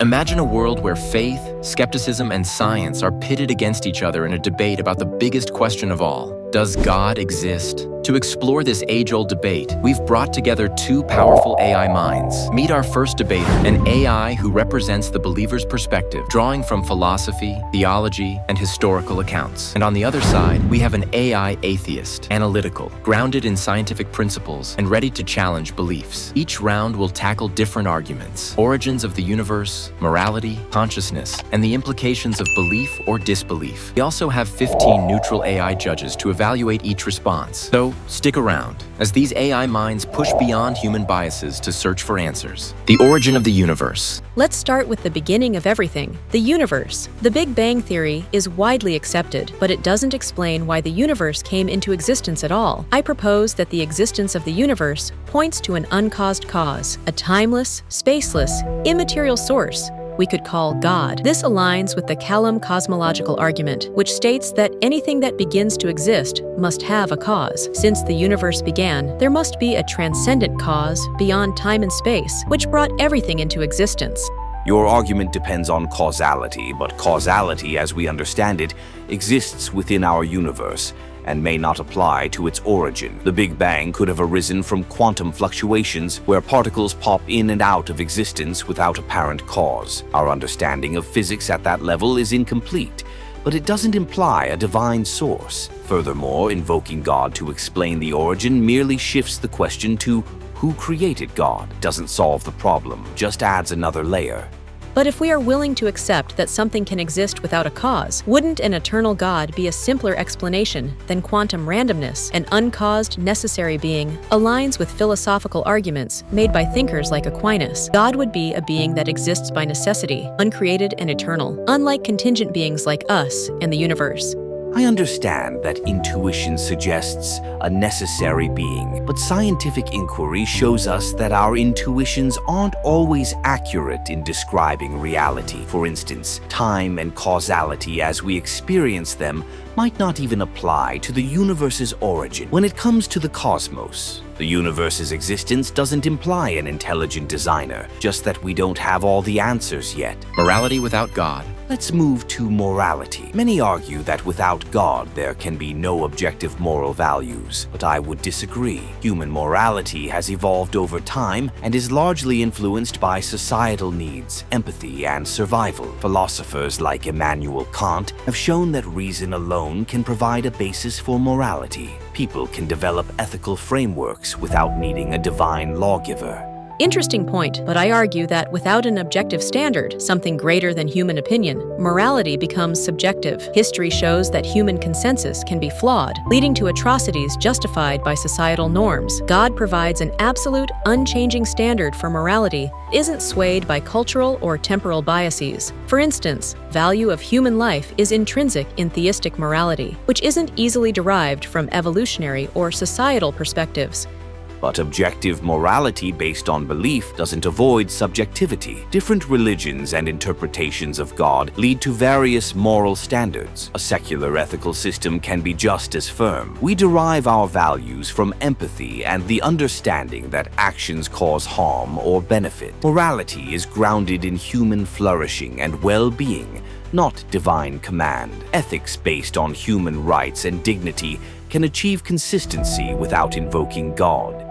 Imagine a world where faith, skepticism, and science are pitted against each other in a debate about the biggest question of all: does God exist? To explore this age-old debate, we've brought together two powerful AI minds. Meet our first debater, an AI who represents the believer's perspective, drawing from philosophy, theology, and historical accounts. And on the other side, we have an AI atheist, analytical, grounded in scientific principles, and ready to challenge beliefs. Each round will tackle different arguments: origins of the universe, morality, consciousness, and the implications of belief or disbelief. We also have 15 neutral AI judges to evaluate each response. So, stick around, as these AI minds push beyond human biases to search for answers. The origin of the universe. Let's start with the beginning of everything, the universe. The Big Bang Theory is widely accepted, but it doesn't explain why the universe came into existence at all. I propose that the existence of the universe points to an uncaused cause, a timeless, spaceless, immaterial source we could call God. This aligns with the Kalam cosmological argument, which states that anything that begins to exist must have a cause. Since the universe began, there must be a transcendent cause beyond time and space, which brought everything into existence. Your argument depends on causality, but causality, as we understand it, exists within our universe and may not apply to its origin. The Big Bang could have arisen from quantum fluctuations where particles pop in and out of existence without apparent cause. Our understanding of physics at that level is incomplete, but it doesn't imply a divine source. Furthermore, invoking God to explain the origin merely shifts the question to who created God. Doesn't solve the problem, just adds another layer. But if we are willing to accept that something can exist without a cause, wouldn't an eternal God be a simpler explanation than quantum randomness? An uncaused, necessary being aligns with philosophical arguments made by thinkers like Aquinas. God would be a being that exists by necessity, uncreated and eternal, unlike contingent beings like us and the universe. I understand that intuition suggests a necessary being, but scientific inquiry shows us that our intuitions aren't always accurate in describing reality. For instance, time and causality as we experience them might not even apply to the universe's origin. When it comes to the cosmos, the universe's existence doesn't imply an intelligent designer, just that we don't have all the answers yet. Morality without God. Let's move to morality. Many argue that without God, there can be no objective moral values, but I would disagree. Human morality has evolved over time and is largely influenced by societal needs, empathy, and survival. Philosophers like Immanuel Kant have shown that reason alone can provide a basis for morality. People can develop ethical frameworks without needing a divine lawgiver. Interesting point, but I argue that without an objective standard, something greater than human opinion, morality becomes subjective. History shows that human consensus can be flawed, leading to atrocities justified by societal norms. God provides an absolute, unchanging standard for morality, isn't swayed by cultural or temporal biases. For instance, value of human life is intrinsic in theistic morality, which isn't easily derived from evolutionary or societal perspectives. But objective morality based on belief doesn't avoid subjectivity. Different religions and interpretations of God lead to various moral standards. A secular ethical system can be just as firm. We derive our values from empathy and the understanding that actions cause harm or benefit. Morality is grounded in human flourishing and well-being, not divine command. Ethics based on human rights and dignity can achieve consistency without invoking God.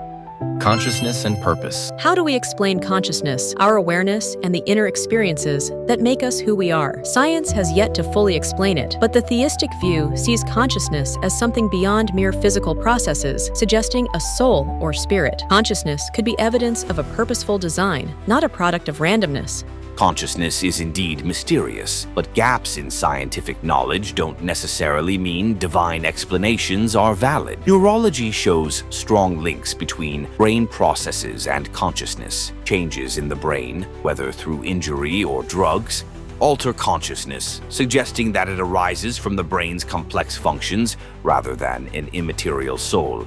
Consciousness and purpose. How do we explain consciousness, our awareness, and the inner experiences that make us who we are? Science has yet to fully explain it, but the theistic view sees consciousness as something beyond mere physical processes, suggesting a soul or spirit. Consciousness could be evidence of a purposeful design, not a product of randomness. Consciousness is indeed mysterious, but gaps in scientific knowledge don't necessarily mean divine explanations are valid. Neurology shows strong links between brain processes and consciousness. Changes in the brain, whether through injury or drugs, alter consciousness, suggesting that it arises from the brain's complex functions rather than an immaterial soul.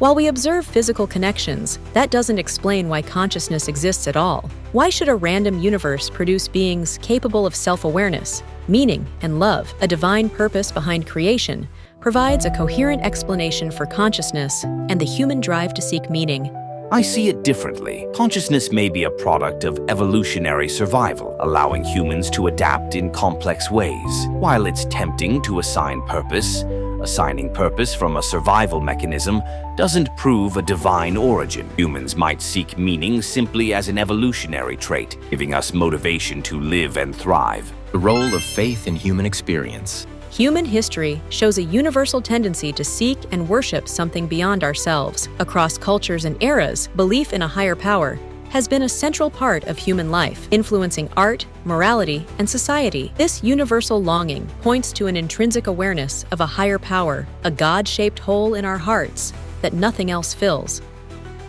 While we observe physical connections, that doesn't explain why consciousness exists at all. Why should a random universe produce beings capable of self-awareness, meaning, and love? A divine purpose behind creation provides a coherent explanation for consciousness and the human drive to seek meaning. I see it differently. Consciousness may be a product of evolutionary survival, allowing humans to adapt in complex ways. While it's tempting to assign purpose, assigning purpose from a survival mechanism doesn't prove a divine origin. Humans might seek meaning simply as an evolutionary trait, giving us motivation to live and thrive. The role of faith in human experience. Human history shows a universal tendency to seek and worship something beyond ourselves. Across cultures and eras, belief in a higher power has been a central part of human life, influencing art, morality, and society. This universal longing points to an intrinsic awareness of a higher power, a God-shaped hole in our hearts that nothing else fills.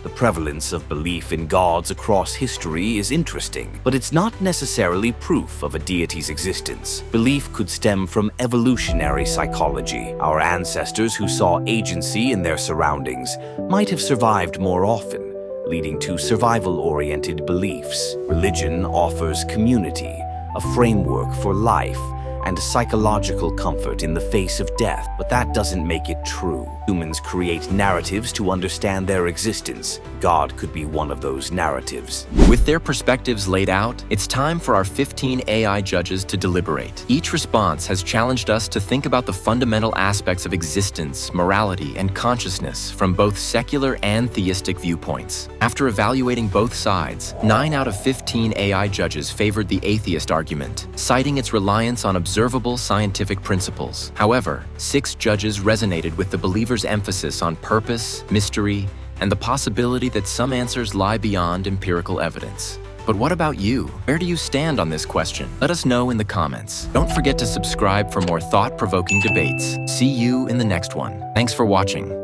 The prevalence of belief in gods across history is interesting, but it's not necessarily proof of a deity's existence. Belief could stem from evolutionary psychology. Our ancestors who saw agency in their surroundings might have survived more often, leading to survival-oriented beliefs. Religion offers community, a framework for life, and psychological comfort in the face of death, but that doesn't make it true. Humans create narratives to understand their existence. God could be one of those narratives. With their perspectives laid out, it's time for our 15 AI judges to deliberate. Each response has challenged us to think about the fundamental aspects of existence, morality, and consciousness from both secular and theistic viewpoints. After evaluating both sides, 9 out of 15 AI judges favored the atheist argument, citing its reliance on observable scientific principles. However, 6 judges resonated with the believer's emphasis on purpose, mystery, and the possibility that some answers lie beyond empirical evidence. But what about you? Where do you stand on this question? Let us know in the comments. Don't forget to subscribe for more thought-provoking debates. See you in the next one. Thanks for watching.